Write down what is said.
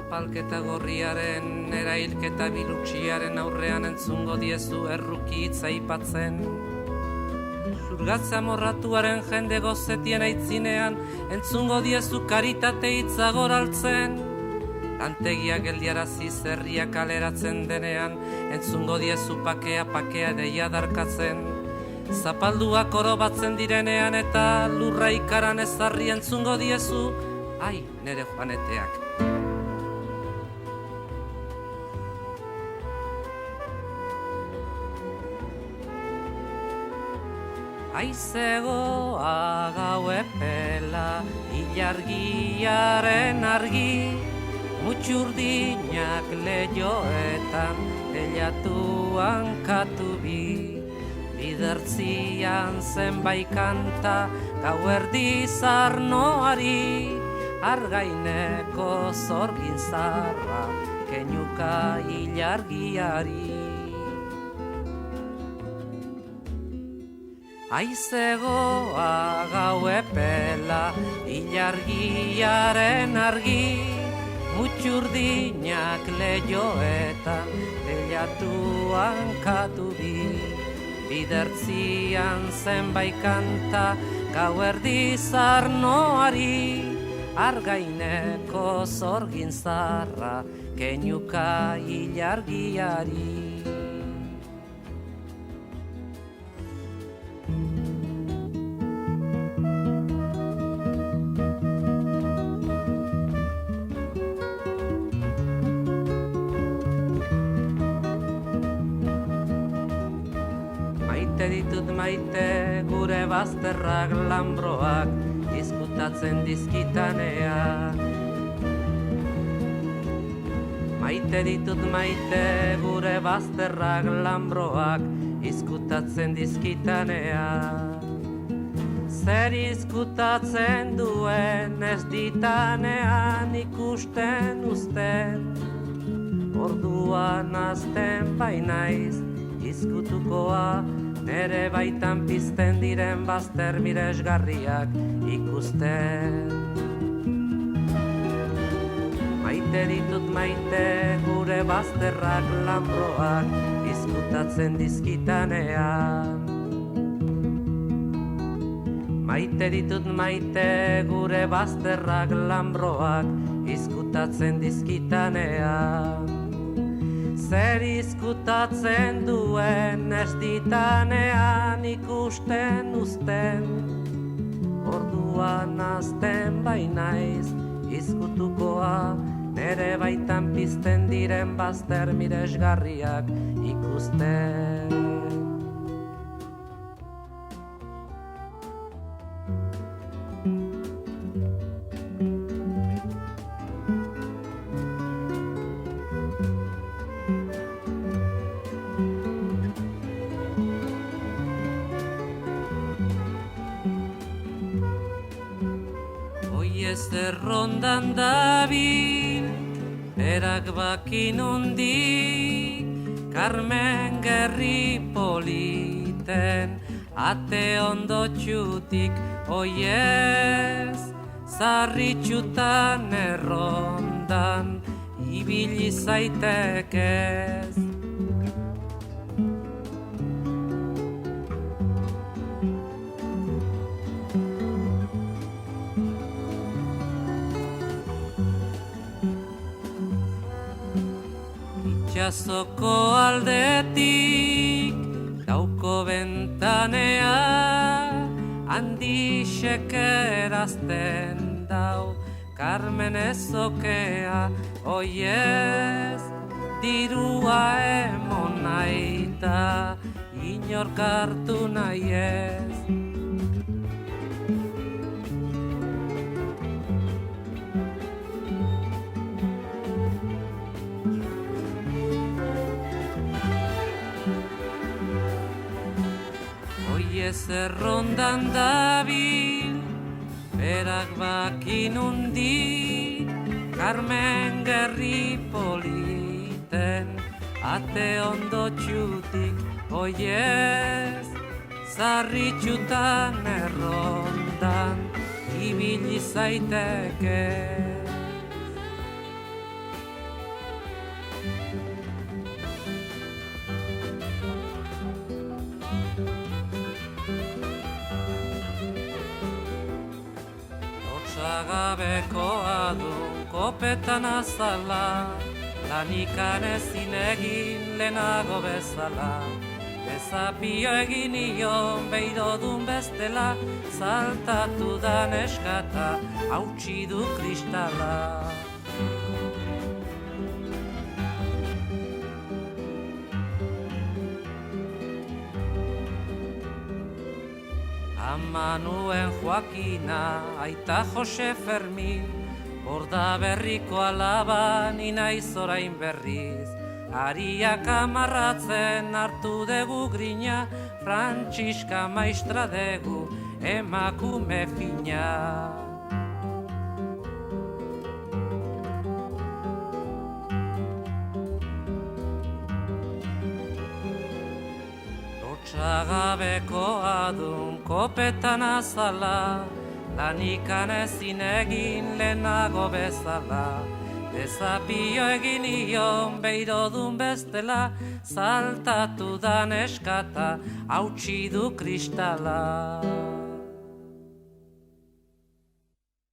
Zapalketa gorriaren, erailketa bilutsiaren aurrean entzungo diezu erruki hitza aipatzen. Zurgatza morratuaren jende gozetien aitzinean, entzungo diezu karitate hitza goraltzen. Lantegia geldiarazi zerria kaleratzen denean, entzungo diezu pakea deia darkatzen. Zapalduak orobatzen direnean eta lurra ikaran ezarri entzungo diezu, ai, nere joaneteak. Aizegoa gau epela, ilargiaren argi, mutxurdinak lehioetan, telatuan katubi. Bidertzian zenbait kanta, gauerdi zarnoari, argaineko zorgin zarra, keinuka ilargiari. Aizegoa gau epela, ilargiaren argi, mutxurdinak lehioetan, telatuan katubi. Bidertzian zenbait kanta, gauerdi zarnoari, argaineko zorgin zarra, keinuka ilargiari. Ditut maite gure bazterrak lambroak izkutatzen dizkitanean. Maite ditut maite gure bazterrak lambroak izkutatzen dizkitanean. Zer izkutatzen duen ez ditanean ikusten uzten, orduan azten bainaiz izkutukoa, nere baitan pizten diren bazter miresgarriak ikusten. Maite ditut maite gure bazterrak lambroak izkutatzen dizkitanean. Maite ditut maite gure bazterrak lambroak izkutatzen dizkitanean. Zer izkutatzen duen ez ditanean ikusten uzten, orduan azten bainaiz izkutukoa, nere baitan pizten diren bazter miresgarriak ikusten. Zerrondan dabil, erak bakin hundik, Carmen gerri politen, ate ondo txutik, oiez, zarritxutan errondan, ibili zaitekez. Itxasoko aldetik dauko bentanea, handi xekerazten dau Carmen ezokea, oiez, dirua emon naita, inork hartu nahi ez. Zerrondan dabil, berak bakin hundik, Carmen gerri politen, ate ondo txutik, oiez, zarritxutan errondan, ibili zaiteke. Lotsagabekoa dun kopetan azala, lanikan ezin egin lehenago bezala. Ezapio egin ion beidodun bestela, saltatu da neskata, hautsi du kristala. Ama nuen Joakina, aita Jose Fermin, borda berriko alaba ni naiz orain berriz. Ariak amarratzen hartu dugu grina, Frantziska maistra dugu emakume fina. Lotsagabekoa dun kopetan azala, lanikan ezin egin lehenago bezala. Desapio egin ion beidodun bestela, saltatu da neskata, hautsi du kristala.